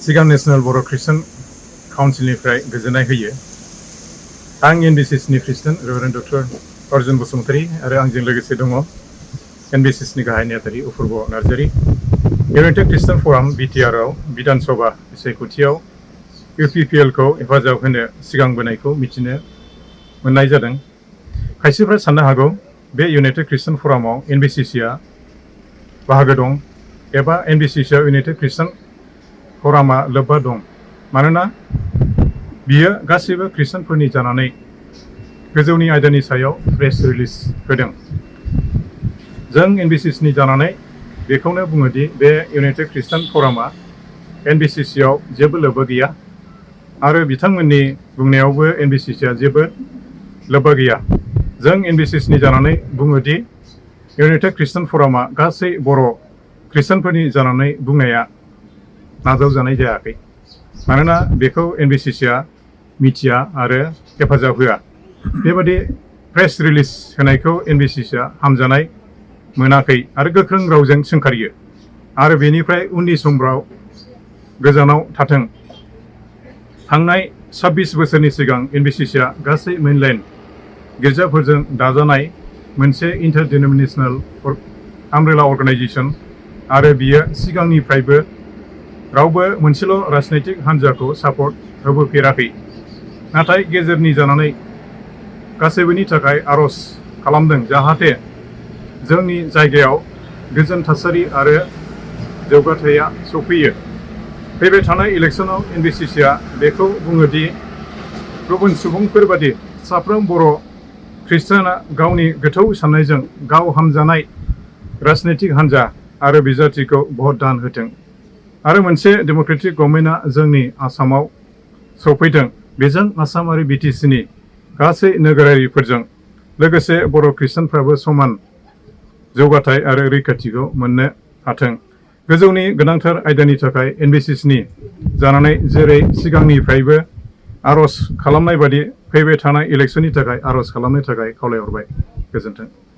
सिगां नेशनेल बर' ख्रिस्टान काउन्सिलनिफ्राय गोजोननाय होयो। आं एनबिसिसिनि प्रेसिडेन्ट रेभारेन्ड डक्टर अर्जुन बसुमतारी आरो आंजों लोगोसे दङ एनबिसिसिनि गाहाय नेहाथारि अपुर्ब नार्जारी। इउनाइटेड ख्रिस्टान फराम बिटिआरआव बिधान सभा बिसायख'थियाव इउपिपिएलखौ हेफाजाब होनो सिगांबोनायखौ मिथिनो मोननाय जादों। खायसेफ्रा साननो हागौ बे इउनाइटेड ख्रिस्टान फरामाव एनबिसिसिआ बाहागो दं एबा एनबिसिसिआव इउनाइटेड ख्रिस्टान फरामा लोब्बा दं, मानोना बियो गासैबो ख्रिस्टानफोरनि जानानै गोजौनि आयदानि सायाव प्रेस रिलिज होदों। जों एनबिसिसिनि जानानै बेखौनो बुङोदि बे इउनाइटेड ख्रिस्टान फरामा एनबिसिसिआव जेबो लोब्बा गैया आरो बिथांमोननि बुंनायावबो एनबिसिसिआ जेबो लोब्बा गैया। जों एनबिसिसिनि जानानै बुङोदि इउनाइटेड ख्रिस्टान फरामा गासै बर' ख्रिस्टानफोरनि जानानै बुंनाया नाजावजानाय जायाखै, मानोना बेखौ एनबिसिसिआ मिथिया आरो हेफाजाब होआ। बेबादि प्रेस रिलिज होनायखौ एनबिसिसिआ हामजानाय मोनाखै आरो गोख्रों रावजों सोंखारियो आरो बेनिफ्राय उननि समफ्राव गोजानाव थाथों। थांनाय 26 बोसोरनि सिगां एनबिसिसिआ गासै मेनलैंड गिर्जाफोरजों दाजानाय मोनसे इन्टारडिनोमिनेशनेल आमब्रेला अर्गानाइजेशन आरो बियो सिगांनिफ्रायबो रावबो मोनसेल' राजनैतिक हान्जाखौ सापर्ट होबोफेराखै, नाथाय गेजेरनि जानानै गासैबोनि थाखाय आर'ज खालामदों जाहाथे जोंनि जायगायाव गोजोन थासारि आरो जौगाथाया सफैयो। फैबाय थानाय इलेक्सनाव एनबिसिसिआ बेखौ बुङोदि गुबुन सुबुंफोर बादि साफ्रोम बर' ख्रिस्टाना गावनि गोथौ साननायजों गाव हामजानाय राजनैतिक हान्जा आरो बिजाथिखौ भट दान होथों आरो मोनसे डेम'क्रेटिक गभर्नमेन्टआ जोंनि आसामाव सफैथों। बेजों आसाम आरो बिटिसिनि गासै नोगोरारिफोरजों लोगोसे बर' ख्रिस्टानफ्राबो समान जौगाथाय आरो रैखाथिखौ मोननो हाथों। गोजौनि गोनांथार आयदानि थाखाय एनबिसिसिनि जानानै जेरै सिगांनिफ्रायबो आर'ज खालामनाय बादि फैबाय थानाय इलेक्सननि थाखाय आर'ज खालामनो थाखाय खावलायहरबाय। गोजोन्थों।